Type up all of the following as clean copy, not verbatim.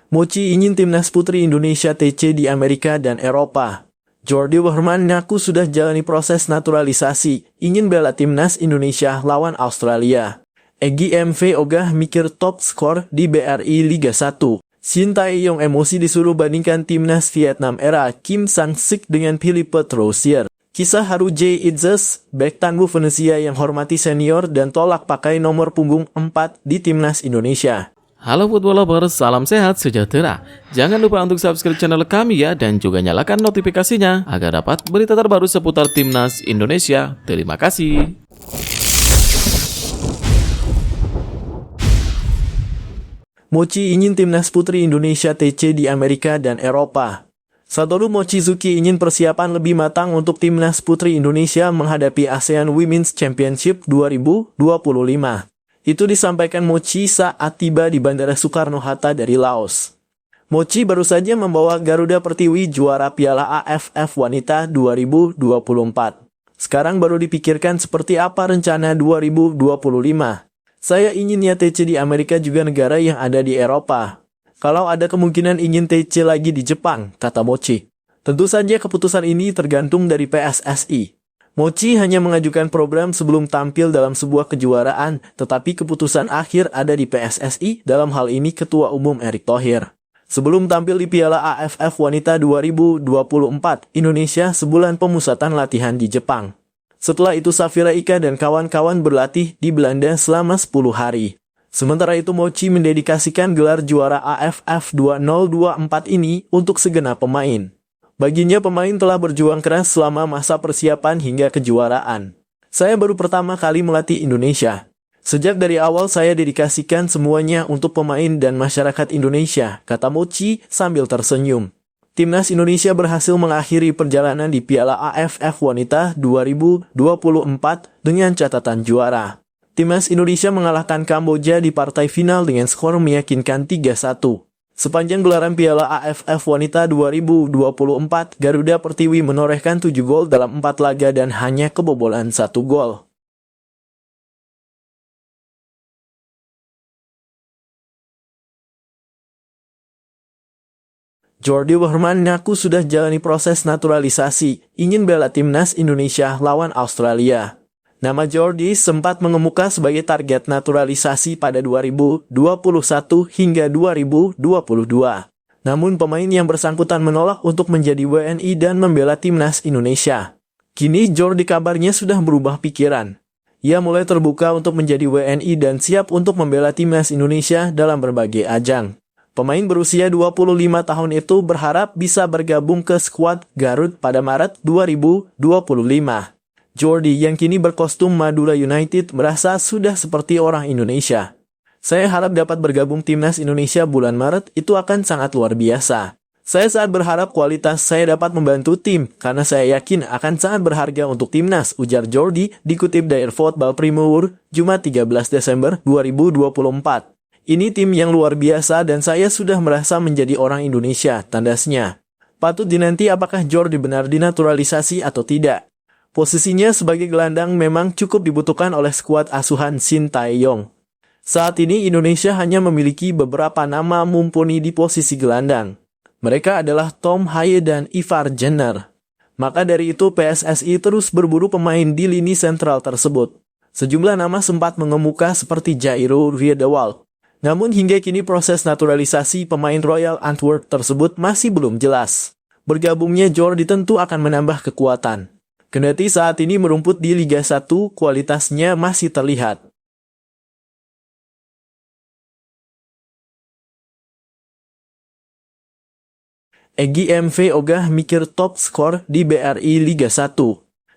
Mochi ingin timnas putri Indonesia TC di Amerika dan Eropa. Jordi Wehrman mengaku sudah jalani proses naturalisasi, ingin bela timnas Indonesia lawan Australia. Egy MV ogah mikir top skor di BRI Liga 1. Shin Tae-yong emosi disuruh bandingkan timnas Vietnam era Kim Sang-sik dengan Philippe Troussier. Kisah haru Jay Itzes, bek tangguh Venesia yang hormati senior dan tolak pakai nomor punggung 4 di timnas Indonesia. Halo football lovers, salam sehat sejahtera. Jangan lupa untuk subscribe channel kami ya, dan juga nyalakan notifikasinya agar dapat berita terbaru seputar timnas Indonesia. Terima kasih. Mochi ingin timnas putri Indonesia TC di Amerika dan Eropa. Satoru Mochizuki ingin persiapan lebih matang untuk timnas putri Indonesia menghadapi ASEAN Women's Championship 2025. Itu disampaikan Mochi saat tiba di Bandara Soekarno-Hatta dari Laos. Mochi baru saja membawa Garuda Pertiwi juara Piala AFF Wanita 2024. Sekarang baru dipikirkan seperti apa rencana 2025. Saya ingin ya TC di Amerika juga negara yang ada di Eropa. Kalau ada kemungkinan ingin TC lagi di Jepang, kata Mochi. Tentu saja keputusan ini tergantung dari PSSI. Mochi hanya mengajukan program sebelum tampil dalam sebuah kejuaraan, tetapi keputusan akhir ada di PSSI, dalam hal ini Ketua Umum Erick Thohir. Sebelum tampil di Piala AFF Wanita 2024, Indonesia sebulan pemusatan latihan di Jepang. Setelah itu Safira Ika dan kawan-kawan berlatih di Belanda selama 10 hari. Sementara itu Mochi mendedikasikan gelar juara AFF 2024 ini untuk segenap pemain. Baginya pemain telah berjuang keras selama masa persiapan hingga kejuaraan. Saya baru pertama kali melatih Indonesia. Sejak dari awal saya dedikasikan semuanya untuk pemain dan masyarakat Indonesia, kata Mochi sambil tersenyum. Timnas Indonesia berhasil mengakhiri perjalanan di Piala AFF Wanita 2024 dengan catatan juara. Timnas Indonesia mengalahkan Kamboja di partai final dengan skor meyakinkan 3-1. Sepanjang gelaran Piala AFF Wanita 2024, Garuda Pertiwi menorehkan 7 gol dalam 4 laga dan hanya kebobolan 1 gol. Jordi Wehrman mengaku sudah jalani proses naturalisasi, ingin bela timnas Indonesia lawan Australia. Nama Jordi sempat mengemuka sebagai target naturalisasi pada 2021 hingga 2022. Namun pemain yang bersangkutan menolak untuk menjadi WNI dan membela timnas Indonesia. Kini Jordi kabarnya sudah berubah pikiran. Ia mulai terbuka untuk menjadi WNI dan siap untuk membela timnas Indonesia dalam berbagai ajang. Pemain berusia 25 tahun itu berharap bisa bergabung ke skuad Garut pada Maret 2025. Jordi yang kini berkostum Madura United merasa sudah seperti orang Indonesia. Saya harap dapat bergabung timnas Indonesia bulan Maret, itu akan sangat luar biasa. Saya sangat berharap kualitas saya dapat membantu tim, karena saya yakin akan sangat berharga untuk timnas, ujar Jordi, dikutip dari Football Premier, Jumat 13 Desember 2024. Ini tim yang luar biasa dan saya sudah merasa menjadi orang Indonesia, tandasnya. Patut dinanti apakah Jordi benar dinaturalisasi atau tidak. Posisinya sebagai gelandang memang cukup dibutuhkan oleh skuad asuhan Shin Tae-yong. Saat ini Indonesia hanya memiliki beberapa nama mumpuni di posisi gelandang. Mereka adalah Tom Haye dan Ivar Jenner. Maka dari itu PSSI terus berburu pemain di lini sentral tersebut. Sejumlah nama sempat mengemuka seperti Jairo Riedewald. Namun hingga kini proses naturalisasi pemain Royal Antwerp tersebut masih belum jelas. Bergabungnya Jordi tentu akan menambah kekuatan. Kendati saat ini merumput di Liga 1, kualitasnya masih terlihat. Egy MV ogah mikir top skor di BRI Liga 1.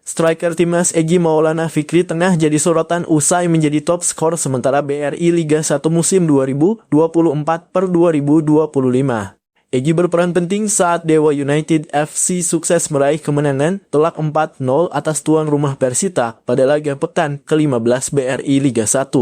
Striker timnas Egy Maulana Fikri tengah jadi sorotan usai menjadi top skor sementara BRI Liga 1 musim 2024/2025. Egy berperan penting saat Dewa United FC sukses meraih kemenangan telak 4-0 atas tuan rumah Persita pada laga pekan ke-15 BRI Liga 1.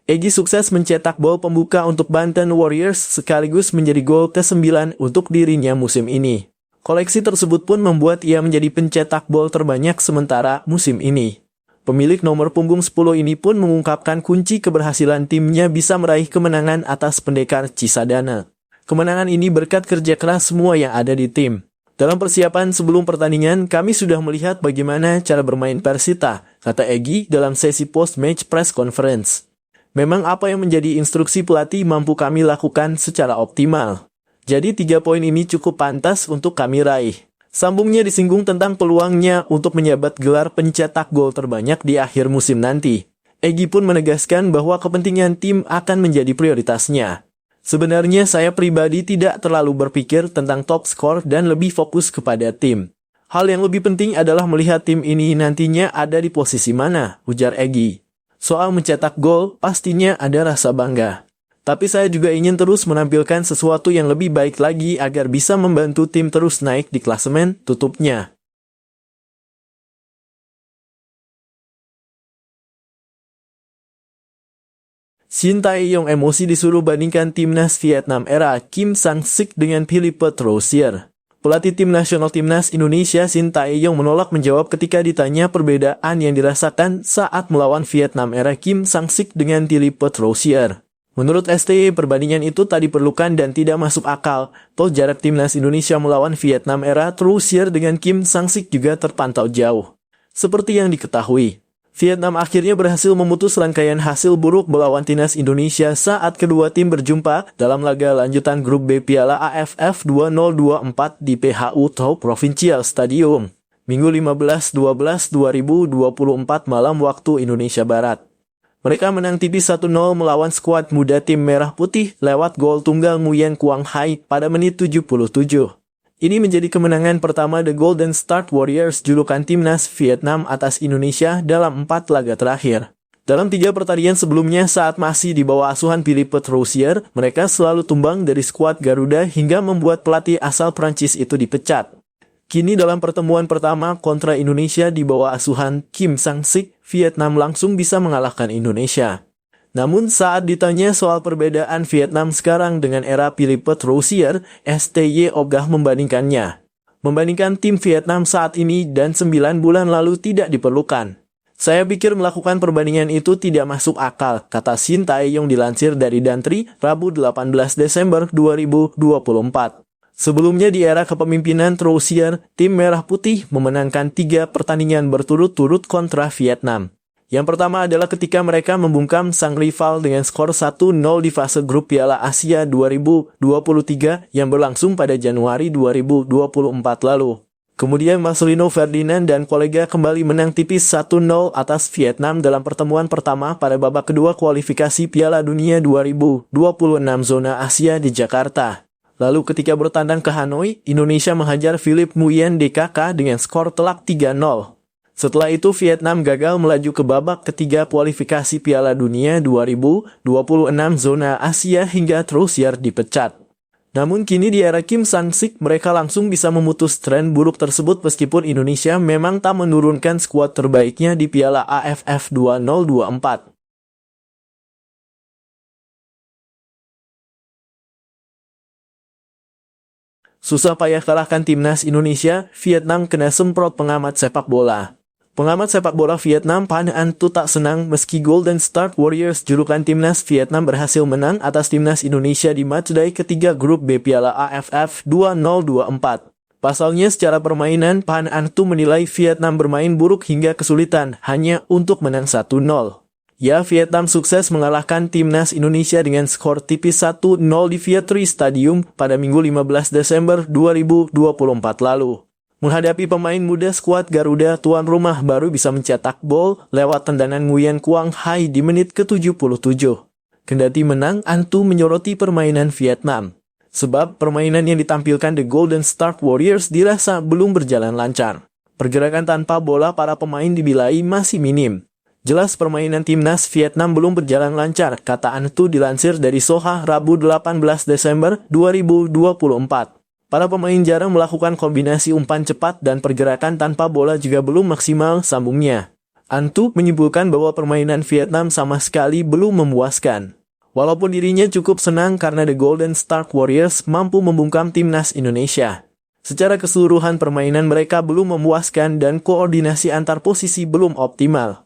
Egy sukses mencetak gol pembuka untuk Banten Warriors sekaligus menjadi gol ke-9 untuk dirinya musim ini. Koleksi tersebut pun membuat ia menjadi pencetak gol terbanyak sementara musim ini. Pemilik nomor punggung 10 ini pun mengungkapkan kunci keberhasilan timnya bisa meraih kemenangan atas Pendekar Cisadane. Kemenangan ini berkat kerja keras semua yang ada di tim. Dalam persiapan sebelum pertandingan, kami sudah melihat bagaimana cara bermain Persita, kata Egy dalam sesi post-match press conference. Memang apa yang menjadi instruksi pelatih mampu kami lakukan secara optimal. Jadi 3 poin ini cukup pantas untuk kami raih. Sambungnya disinggung tentang peluangnya untuk menjabat gelar pencetak gol terbanyak di akhir musim nanti. Egy pun menegaskan bahwa kepentingan tim akan menjadi prioritasnya. Sebenarnya saya pribadi tidak terlalu berpikir tentang top skor dan lebih fokus kepada tim. Hal yang lebih penting adalah melihat tim ini nantinya ada di posisi mana, ujar Egy. Soal mencetak gol, pastinya ada rasa bangga. Tapi saya juga ingin terus menampilkan sesuatu yang lebih baik lagi agar bisa membantu tim terus naik di klasemen, tutupnya. Shin Tae-yong emosi disuruh bandingkan timnas Vietnam era Kim Sang-sik dengan Philippe Troussier. Pelatih tim nasional timnas Indonesia Shin Tae-yong menolak menjawab ketika ditanya perbedaan yang dirasakan saat melawan Vietnam era Kim Sang-sik dengan Philippe Troussier. Menurut STY, perbandingan itu tak diperlukan dan tidak masuk akal, toh jarak timnas Indonesia melawan Vietnam era Troussier dengan Kim Sang-sik juga terpantau jauh. Seperti yang diketahui, Vietnam akhirnya berhasil memutus rangkaian hasil buruk melawan timnas Indonesia saat kedua tim berjumpa dalam laga lanjutan grup B Piala AFF 2024 di PHU Tho Provincial Stadium, Minggu 15-12-2024 malam waktu Indonesia Barat. Mereka menang tipis 1-0 melawan skuad muda tim Merah Putih lewat gol tunggal Nguyen Quang Hai pada menit 77. Ini menjadi kemenangan pertama The Golden Star Warriors julukan timnas Vietnam atas Indonesia dalam 4 laga terakhir. Dalam 3 pertandingan sebelumnya saat masih di bawah asuhan Philippe Troussier, mereka selalu tumbang dari skuad Garuda hingga membuat pelatih asal Prancis itu dipecat. Kini dalam pertemuan pertama kontra Indonesia di bawah asuhan Kim Sang-sik, Vietnam langsung bisa mengalahkan Indonesia. Namun saat ditanya soal perbedaan Vietnam sekarang dengan era Philippe Troussier, STY ogah membandingkannya. Membandingkan tim Vietnam saat ini dan 9 bulan lalu tidak diperlukan. Saya pikir melakukan perbandingan itu tidak masuk akal, kata Shin Tae-yong dilansir dari Dantri, Rabu 18 Desember 2024. Sebelumnya di era kepemimpinan Troussier, tim Merah Putih memenangkan 3 pertandingan berturut-turut kontra Vietnam. Yang pertama adalah ketika mereka membungkam sang rival dengan skor 1-0 di fase grup Piala Asia 2023 yang berlangsung pada Januari 2024 lalu. Kemudian Marcelino Ferdinand dan kolega kembali menang tipis 1-0 atas Vietnam dalam pertemuan pertama pada babak kedua kualifikasi Piala Dunia 2026 zona Asia di Jakarta. Lalu ketika bertandang ke Hanoi, Indonesia menghajar Philippe Nguyen DKK dengan skor telak 3-0. Setelah itu Vietnam gagal melaju ke babak ketiga kualifikasi Piala Dunia 2026 zona Asia hingga Troussier dipecat. Namun kini di era Kim Sang-sik mereka langsung bisa memutus tren buruk tersebut meskipun Indonesia memang tak menurunkan skuad terbaiknya di Piala AFF 2024. Susah payah kalahkan timnas Indonesia, Vietnam kena semprot pengamat sepak bola. Pengamat sepak bola Vietnam Phan Anh Tu tak senang meski Golden Star Warriors julukan timnas Vietnam berhasil menang atas timnas Indonesia di matchday ketiga grup B Piala AFF 2024. Pasalnya secara permainan, Phan Anh Tu menilai Vietnam bermain buruk hingga kesulitan hanya untuk menang 1-0. Ya, Vietnam sukses mengalahkan timnas Indonesia dengan skor tipis 1-0 di Vietri Stadium pada Minggu 15 Desember 2024 lalu. Menghadapi pemain muda skuad Garuda, tuan rumah baru bisa mencetak gol lewat tendangan Nguyen Quang Hai di menit ke-77. Kendati menang, Antu menyoroti permainan Vietnam. Sebab permainan yang ditampilkan The Golden Star Warriors dirasa belum berjalan lancar. Pergerakan tanpa bola para pemain dibilai masih minim. Jelas permainan timnas Vietnam belum berjalan lancar, kata Antu dilansir dari Soha Rabu 18 Desember 2024. Para pemain jarang melakukan kombinasi umpan cepat dan pergerakan tanpa bola juga belum maksimal, sambungnya. Antu menyimpulkan bahwa permainan Vietnam sama sekali belum memuaskan. Walaupun dirinya cukup senang karena The Golden Star Warriors mampu membungkam timnas Indonesia. Secara keseluruhan permainan mereka belum memuaskan dan koordinasi antar posisi belum optimal.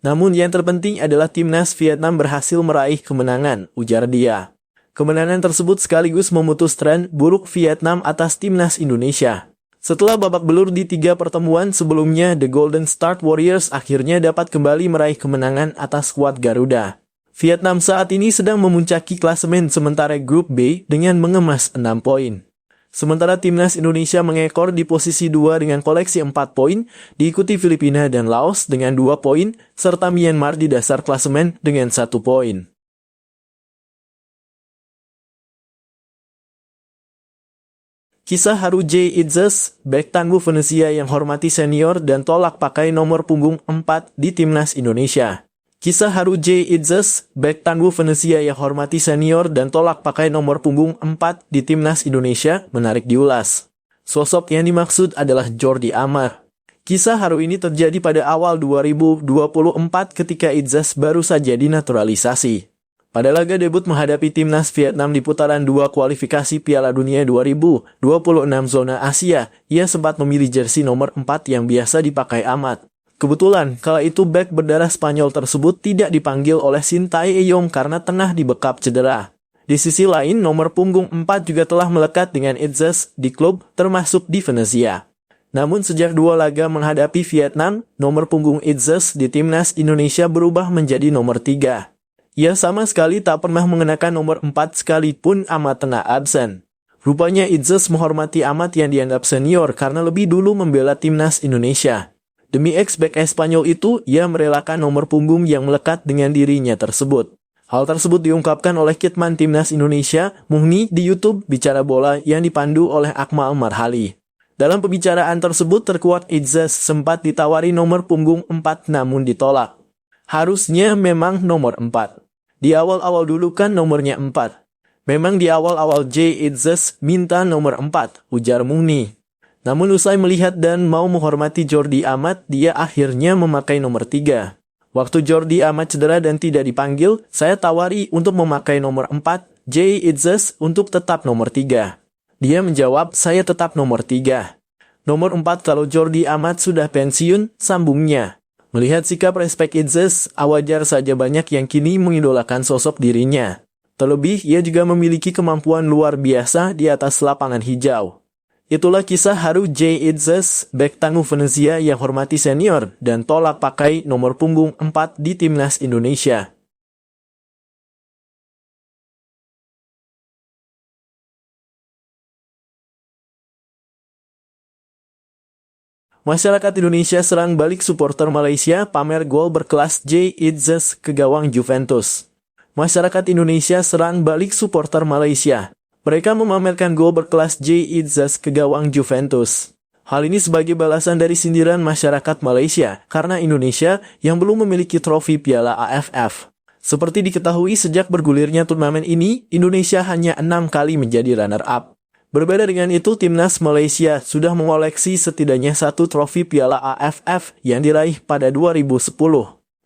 Namun yang terpenting adalah timnas Vietnam berhasil meraih kemenangan, ujar dia. Kemenangan tersebut sekaligus memutus tren buruk Vietnam atas timnas Indonesia. Setelah babak belur di 3 pertemuan sebelumnya, The Golden Star Warriors akhirnya dapat kembali meraih kemenangan atas skuad Garuda. Vietnam saat ini sedang memuncaki klasemen sementara grup B dengan mengemas 6 poin. Sementara timnas Indonesia mengekor di posisi 2 dengan koleksi 4 poin, diikuti Filipina dan Laos dengan 2 poin, serta Myanmar di dasar klasemen dengan 1 poin. Kisah haru Jay Itzes, bek tangguh Venesia yang hormati senior dan tolak pakai nomor punggung 4 di timnas Indonesia. Kisah haru Jay Itzes, bek tangguh Venesia yang hormati senior dan tolak pakai nomor punggung 4 di timnas Indonesia menarik diulas. Sosok yang dimaksud adalah Jordi Amat. Kisah haru ini terjadi pada awal 2024 ketika Itzes baru saja dinaturalisasi. Pada laga debut menghadapi timnas Vietnam di putaran 2 kualifikasi Piala Dunia 2026 zona Asia, ia sempat memilih jersey nomor 4 yang biasa dipakai Amat. Kebetulan, kala itu bek berdarah Spanyol tersebut tidak dipanggil oleh Sintayong karena tengah dibekap cedera. Di sisi lain, nomor punggung 4 juga telah melekat dengan Itzes di klub termasuk di Venezia. Namun sejak 2 laga menghadapi Vietnam, nomor punggung Itzes di timnas Indonesia berubah menjadi nomor 3. Ia sama sekali tak pernah mengenakan nomor 4 sekalipun Amat tengah absen. Rupanya Itzes menghormati Amat yang dianggap senior karena lebih dulu membela timnas Indonesia. Demi ex-bek Espanyol itu, ia merelakan nomor punggung yang melekat dengan dirinya tersebut. Hal tersebut diungkapkan oleh Kitman timnas Indonesia, Muhni, di YouTube Bicara Bola yang dipandu oleh Akmal Marhali. Dalam pembicaraan tersebut terkuat Itzes sempat ditawari nomor punggung 4 namun ditolak. Harusnya memang nomor 4. Di awal-awal dulu kan nomornya 4. Memang di awal-awal Jay Itzes minta nomor 4, ujar Muhni. Namun usai melihat dan mau menghormati Jordi Amat, dia akhirnya memakai nomor 3. Waktu Jordi Amat cedera dan tidak dipanggil, saya tawari untuk memakai nomor 4, Jay Itzes untuk tetap nomor 3. Dia menjawab, saya tetap nomor 3. Nomor 4 kalau Jordi Amat sudah pensiun, sambungnya. Melihat sikap respek Itzes, wajar saja banyak yang kini mengidolakan sosok dirinya. Terlebih, ia juga memiliki kemampuan luar biasa di atas lapangan hijau. Itulah kisah haru Jay Itzes, bek tangguh Venezia yang hormati senior dan tolak pakai nomor punggung 4 di timnas Indonesia. Masyarakat Indonesia serang balik supporter Malaysia pamer gol berkelas Jay Itzes ke gawang Juventus. Masyarakat Indonesia serang balik supporter Malaysia. Mereka memamerkan gol berkelas Jay Itzes ke gawang Juventus. Hal ini sebagai balasan dari sindiran masyarakat Malaysia karena Indonesia yang belum memiliki trofi Piala AFF. Seperti diketahui sejak bergulirnya turnamen ini, Indonesia hanya 6 kali menjadi runner-up. Berbeda dengan itu, timnas Malaysia sudah mengoleksi setidaknya 1 trofi Piala AFF yang diraih pada 2010.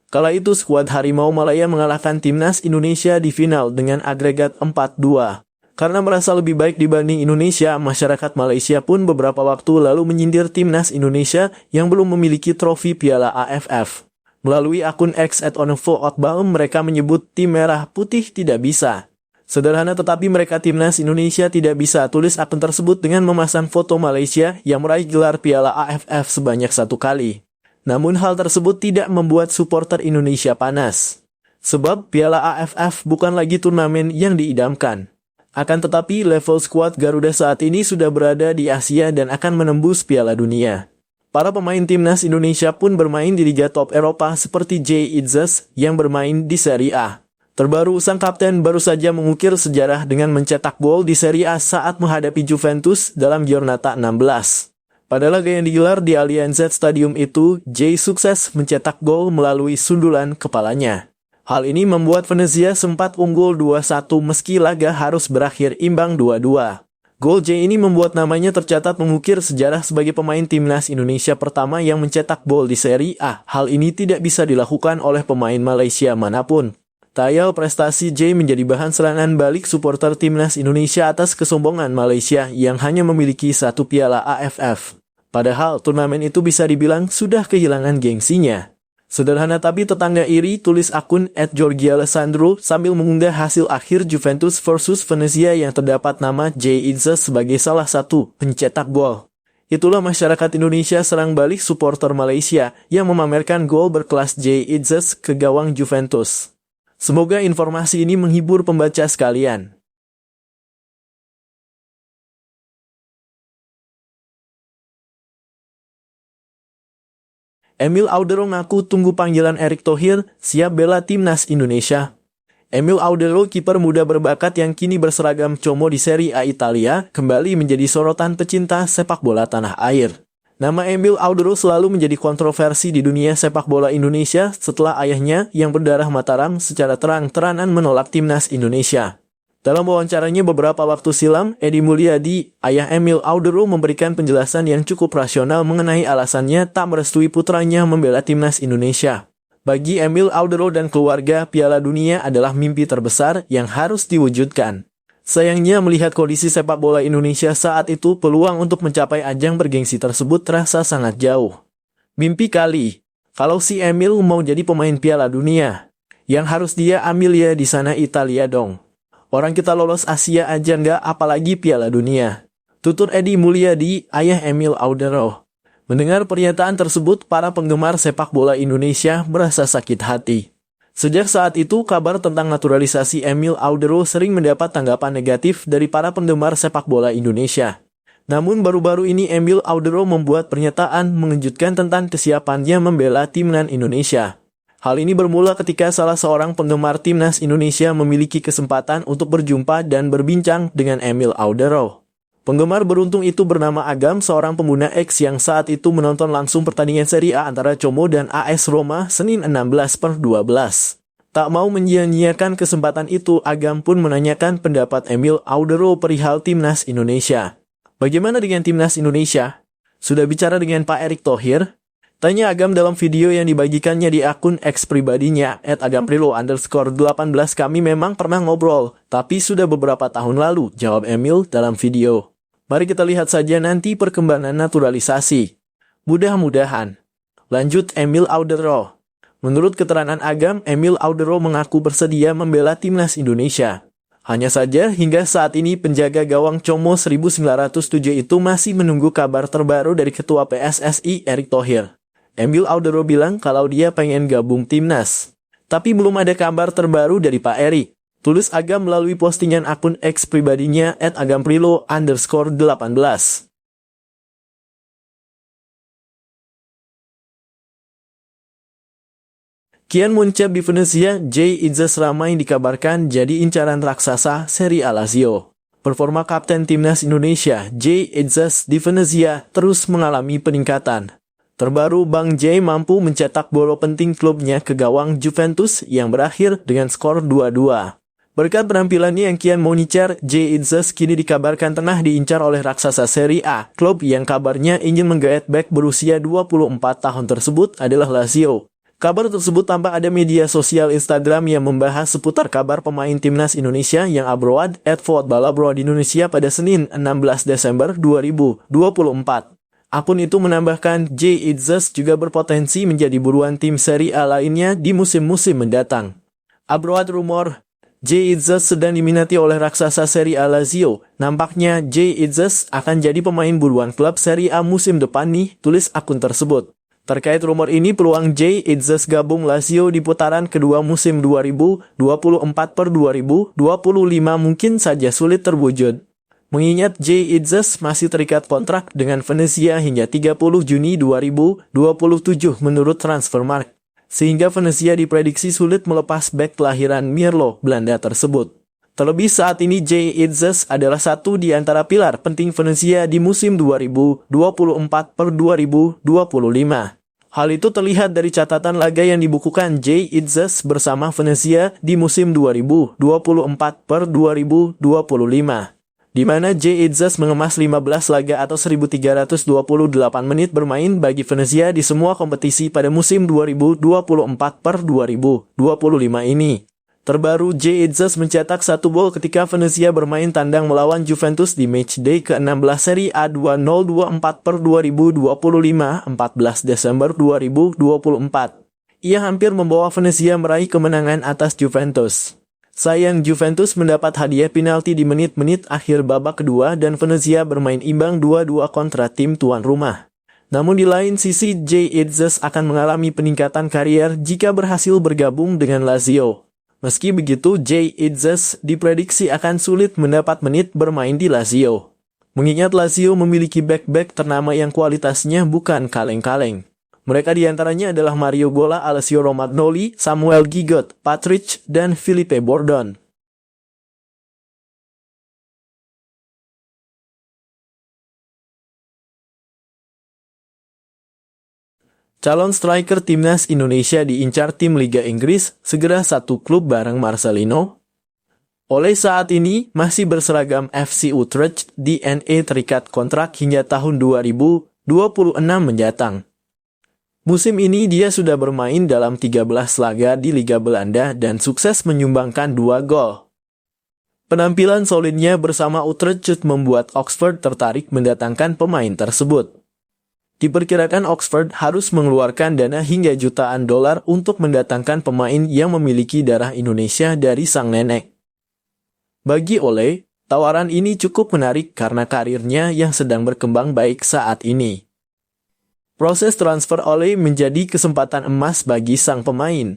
Kala itu, skuad Harimau Malaya mengalahkan timnas Indonesia di final dengan agregat 4-2. Karena merasa lebih baik dibanding Indonesia, masyarakat Malaysia pun beberapa waktu lalu menyindir timnas Indonesia yang belum memiliki trofi Piala AFF. Melalui akun X @onefo_otbalm, mereka menyebut tim merah putih tidak bisa. Sederhana tetapi mereka timnas Indonesia tidak bisa, tulis akun tersebut dengan memasang foto Malaysia yang meraih gelar Piala AFF sebanyak 1 kali. Namun hal tersebut tidak membuat supporter Indonesia panas. Sebab Piala AFF bukan lagi turnamen yang diidamkan. Akan tetapi level skuad Garuda saat ini sudah berada di Asia dan akan menembus Piala Dunia. Para pemain timnas Indonesia pun bermain di liga top Eropa seperti Jay Itzes yang bermain di Serie A. Terbaru, sang kapten baru saja mengukir sejarah dengan mencetak gol di Serie A saat menghadapi Juventus dalam Giornata 16. Pada laga yang digelar di Allianz Stadium itu, Jay sukses mencetak gol melalui sundulan kepalanya. Hal ini membuat Venezia sempat unggul 2-1 meski laga harus berakhir imbang 2-2. Gol Jay ini membuat namanya tercatat mengukir sejarah sebagai pemain timnas Indonesia pertama yang mencetak gol di Serie A. Hal ini tidak bisa dilakukan oleh pemain Malaysia manapun. Tayal prestasi Jay menjadi bahan serangan balik supporter timnas Indonesia atas kesombongan Malaysia yang hanya memiliki 1 Piala AFF. Padahal turnamen itu bisa dibilang sudah kehilangan gengsinya. Sederhana tapi tetangga iri, tulis akun @Georgialessandro sambil mengunggah hasil akhir Juventus versus Venezia yang terdapat nama Jay Itzes sebagai salah satu pencetak gol. Itulah masyarakat Indonesia serang balik supporter Malaysia yang memamerkan gol berkelas Jay Itzes ke gawang Juventus. Semoga informasi ini menghibur pembaca sekalian. Emil Audero ngaku tunggu panggilan Erick Thohir, siap bela timnas Indonesia. Emil Audero, kiper muda berbakat yang kini berseragam Como di Serie A Italia, kembali menjadi sorotan pecinta sepak bola tanah air. Nama Emil Audero selalu menjadi kontroversi di dunia sepak bola Indonesia setelah ayahnya yang berdarah Mataram secara terang-terangan menolak timnas Indonesia. Dalam wawancaranya beberapa waktu silam, Edi Mulyadi, ayah Emil Audero, memberikan penjelasan yang cukup rasional mengenai alasannya tak merestui putranya membela timnas Indonesia. Bagi Emil Audero dan keluarga, Piala Dunia adalah mimpi terbesar yang harus diwujudkan. Sayangnya melihat kondisi sepak bola Indonesia saat itu, peluang untuk mencapai ajang bergengsi tersebut terasa sangat jauh. Mimpi kali, kalau si Emil mau jadi pemain Piala Dunia, yang harus dia ambil ya di sana Italia dong. Orang kita lolos Asia aja nggak, apalagi Piala Dunia. Tutur Edi Mulyadi, ayah Emil Audero. Mendengar pernyataan tersebut, para penggemar sepak bola Indonesia merasa sakit hati. Sejak saat itu, kabar tentang naturalisasi Emil Audero sering mendapat tanggapan negatif dari para penggemar sepak bola Indonesia. Namun baru-baru ini Emil Audero membuat pernyataan mengejutkan tentang kesiapannya membela timnas Indonesia. Hal ini bermula ketika salah seorang penggemar timnas Indonesia memiliki kesempatan untuk berjumpa dan berbincang dengan Emil Audero. Penggemar beruntung itu bernama Agam, seorang pengguna X yang saat itu menonton langsung pertandingan Serie A antara Como dan AS Roma Senin 16/12. Tak mau menyia-nyiakan kesempatan itu, Agam pun menanyakan pendapat Emil Audero perihal timnas Indonesia. Bagaimana dengan timnas Indonesia? Sudah bicara dengan Pak Erick Thohir? Tanya Agam dalam video yang dibagikannya di akun X pribadinya @agamprillo_18. Kami memang pernah ngobrol, tapi sudah beberapa tahun lalu, jawab Emil dalam video. Mari kita lihat saja nanti perkembangan naturalisasi. Mudah-mudahan. Lanjut Emil Audero. Menurut keterangan Agam, Emil Audero mengaku bersedia membela timnas Indonesia. Hanya saja, hingga saat ini penjaga gawang Como 1907 itu masih menunggu kabar terbaru dari Ketua PSSI Erick Thohir. Emil Audero bilang kalau dia pengen gabung timnas. Tapi belum ada kabar terbaru dari Pak Erick. Tulis Agam melalui postingan akun X pribadinya @agamprillo_18. Kian muncul di Venezia, Jay Itzes ramai dikabarkan jadi incaran raksasa Serie A Lazio. Performa kapten timnas Indonesia, Jay Itzes di Venezia terus mengalami peningkatan. Terbaru, Bang Jay mampu mencetak gol penting klubnya ke gawang Juventus yang berakhir dengan skor 2-2. Berkat penampilannya yang kian moncer, Jay Itzes kini dikabarkan tengah diincar oleh raksasa Serie A. Klub yang kabarnya ingin menggait bek berusia 24 tahun tersebut adalah Lazio. Kabar tersebut tampak ada media sosial Instagram yang membahas seputar kabar pemain timnas Indonesia yang abroad @footballabroad Indonesia pada Senin 16 Desember 2024. Akun itu menambahkan Jay Itzes juga berpotensi menjadi buruan tim Serie A lainnya di musim-musim mendatang. Abroad rumor, Jay Itzes sedang diminati oleh raksasa Serie A Lazio. Nampaknya Jay Itzes akan jadi pemain buruan klub Serie A musim depan nih, tulis akun tersebut. Terkait rumor ini, peluang Jay Itzes gabung Lazio di putaran kedua musim 2024/2025 mungkin saja sulit terwujud. Mengingat Jay Itzes masih terikat kontrak dengan Venezia hingga 30 Juni 2027 menurut Transfermarkt, sehingga Venezia diprediksi sulit melepas bek kelahiran Mierlo, Belanda tersebut. Terlebih saat ini Jay Itzes adalah satu di antara pilar penting Venezia di musim 2024/2025. Hal itu terlihat dari catatan laga yang dibukukan Jay Itzes bersama Venezia di musim 2024/2025. Di mana Jay Itzes mengemas 15 laga atau 1.328 menit bermain bagi Venezia di semua kompetisi pada musim 2024/2025 ini. Terbaru, Jay Itzes mencetak 1 gol ketika Venezia bermain tandang melawan Juventus di matchday ke-16 Serie A 2024/2025, 14 Desember 2024. ia hampir membawa Venezia meraih kemenangan atas Juventus. Sayang Juventus mendapat hadiah penalti di menit-menit akhir babak kedua dan Venezia bermain imbang 2-2 kontra tim tuan rumah. Namun di lain sisi, Jay Itzes akan mengalami peningkatan karier jika berhasil bergabung dengan Lazio. Meski begitu, Jay Itzes diprediksi akan sulit mendapat menit bermain di Lazio. Mengingat Lazio memiliki bek-bek ternama yang kualitasnya bukan kaleng-kaleng. Mereka diantaranya adalah Mario Gola, Alessio Romagnoli, Samuel Gigot, Patrick, dan Philippe Bordon. Calon striker timnas Indonesia diincar tim Liga Inggris, segera satu klub bareng Marcelino. Oleh saat ini masih berseragam FC Utrecht, DNA terikat kontrak hingga tahun 2026 mendatang. Musim ini dia sudah bermain dalam 13 laga di Liga Belanda dan sukses menyumbangkan 2 gol. Penampilan solidnya bersama Utrecht membuat Oxford tertarik mendatangkan pemain tersebut. Diperkirakan Oxford harus mengeluarkan dana hingga jutaan dolar untuk mendatangkan pemain yang memiliki darah Indonesia dari sang nenek. Bagi Ole, tawaran ini cukup menarik karena karirnya yang sedang berkembang baik saat ini. Proses transfer Ole menjadi kesempatan emas bagi sang pemain.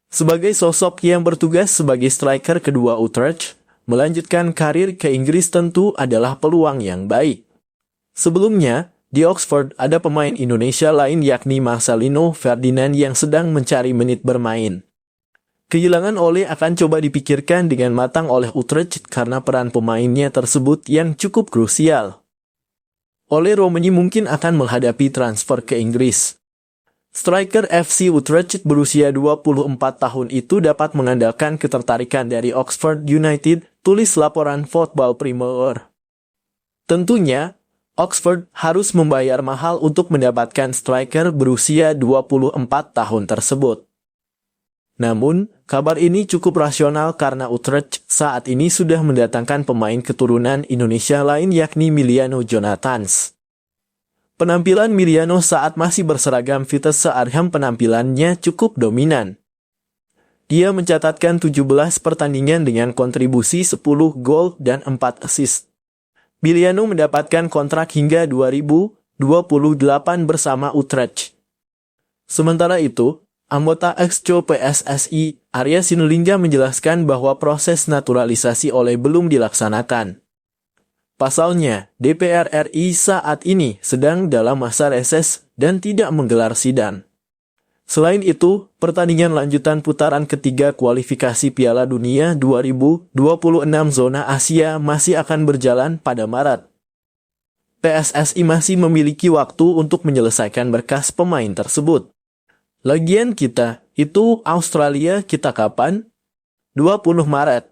Sebagai sosok yang bertugas sebagai striker kedua Utrecht, melanjutkan karir ke Inggris tentu adalah peluang yang baik. Sebelumnya, di Oxford ada pemain Indonesia lain yakni Marcelino Ferdinand yang sedang mencari menit bermain. Kehilangan Ole akan coba dipikirkan dengan matang oleh Utrecht karena peran pemainnya tersebut yang cukup krusial. Ole Romani mungkin akan menghadapi transfer ke Inggris. Striker FC Utrecht berusia 24 tahun itu dapat mengandalkan ketertarikan dari Oxford United, tulis laporan Football Premier. Tentunya, Oxford harus membayar mahal untuk mendapatkan striker berusia 24 tahun tersebut. Namun, kabar ini cukup rasional karena Utrecht saat ini sudah mendatangkan pemain keturunan Indonesia lain yakni Miliano Jonathans. Penampilan Miliano saat masih berseragam Vitesse Arnhem penampilannya cukup dominan. Dia mencatatkan 17 pertandingan dengan kontribusi 10 gol dan 4 assist. Miliano mendapatkan kontrak hingga 2028 bersama Utrecht. Sementara itu, anggota Exco PSSI, Arya Sinulinga menjelaskan bahwa proses naturalisasi Ole belum dilaksanakan. Pasalnya, DPR RI saat ini sedang dalam masa reses dan tidak menggelar sidang. Selain itu, pertandingan lanjutan putaran ketiga kualifikasi Piala Dunia 2026 zona Asia masih akan berjalan pada Maret. PSSI masih memiliki waktu untuk menyelesaikan berkas pemain tersebut. Lagian kita, itu Australia kita kapan? 20 Maret.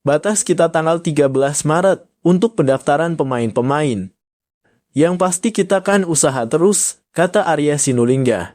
Batas kita tanggal 13 Maret untuk pendaftaran pemain-pemain. Yang pasti kita kan usaha terus, kata Arya Sinulinga.